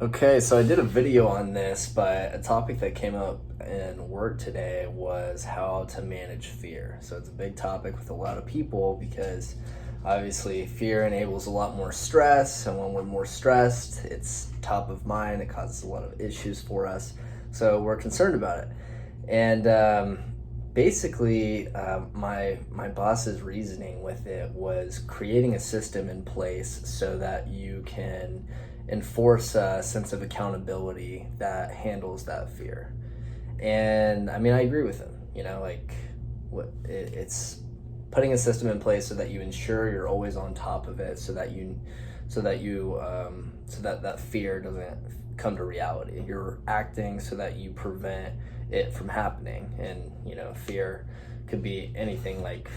Okay, so I did a video on this, but a topic that came up in work today was how to manage fear. So it's a big topic with a lot of people because obviously fear enables a lot more stress, and when we're more stressed, it's top of mind. It causes a lot of issues for us, so we're concerned about it. And basically, my boss's reasoning with it was creating a system in place so that you can enforce a sense of accountability that handles that fear. And I mean, I agree with him. Like it's putting a system in place so that you ensure you're always on top of it, so that that fear doesn't come to reality. You're acting so that you prevent it from happening. And fear could be anything like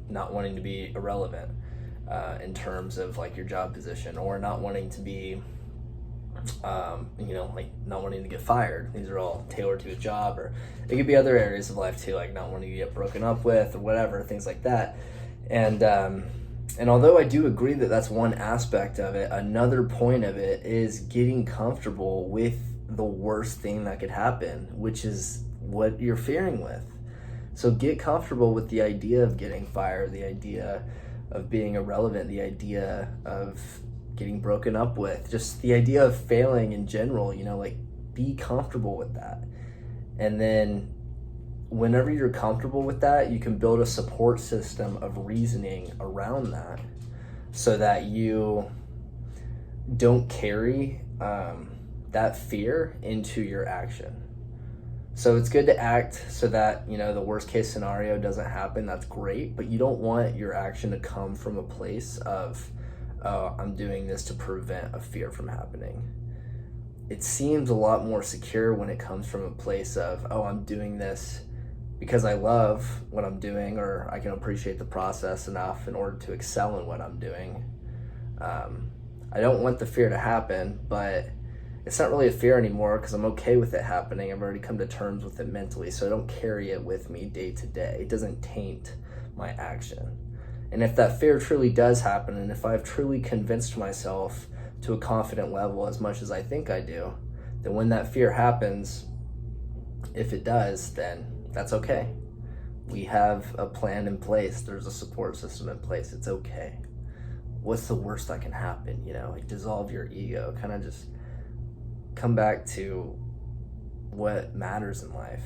not wanting to be irrelevant in terms of like your job position, or not wanting to be like not wanting to get fired. These are all tailored to a job, or it could be other areas of life too, like not wanting to get broken up with or whatever, things like that. And although I do agree that that's one aspect of it, another point of it is getting comfortable with the worst thing that could happen, which is what you're fearing with. So get comfortable with the idea of getting fired, the idea of being irrelevant, the idea of getting broken up with, just the idea of failing in general. Like, be comfortable with that. And then whenever you're comfortable with that, you can build a support system of reasoning around that so that you don't carry that fear into your action. So it's good to act so that, the worst case scenario doesn't happen. That's great, but you don't want your action to come from a place of, oh, I'm doing this to prevent a fear from happening. It seems a lot more secure when it comes from a place of, oh, I'm doing this because I love what I'm doing, or I can appreciate the process enough in order to excel in what I'm doing. I don't want the fear to happen, but it's not really a fear anymore because I'm okay with it happening. I've already come to terms with it mentally, so I don't carry it with me day to day. It doesn't taint my action. And if that fear truly does happen, and if I've truly convinced myself to a confident level as much as I think I do, then when that fear happens, if it does, then that's okay. We have a plan in place. There's a support system in place. It's okay. What's the worst that can happen? Like, dissolve your ego, kind of just come back to what matters in life.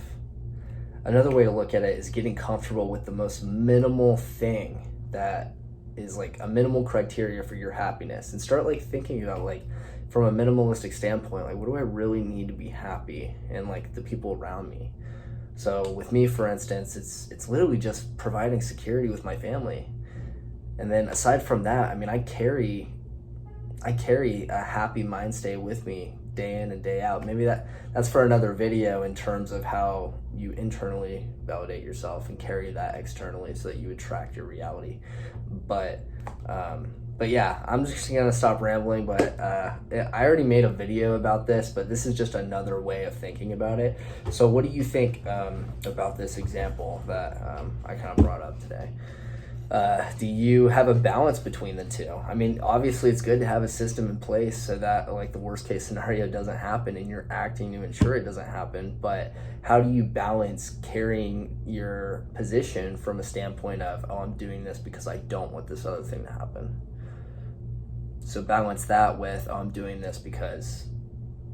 Another way to look at it is getting comfortable with the most minimal thing that is like a minimal criteria for your happiness, and start like thinking about, like, from a minimalistic standpoint, like, what do I really need to be happy, and like the people around me. So with me, for instance, it's literally just providing security with my family. And then aside from that, I mean, I carry a happy mind state with me day in and day out. Maybe that's for another video, in terms of how you internally validate yourself and carry that externally so that you attract your reality. But yeah, I'm just gonna stop rambling. But I already made a video about this, but this is just another way of thinking about it. So what do you think about this example that I kind of brought up today? Do you have a balance between the two? I mean, obviously it's good to have a system in place so that, like, the worst case scenario doesn't happen and you're acting to ensure it doesn't happen. But how do you balance carrying your position from a standpoint of, oh, I'm doing this because I don't want this other thing to happen? So balance that with, oh, I'm doing this because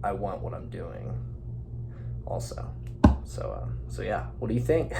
I want what I'm doing also. So yeah, what do you think?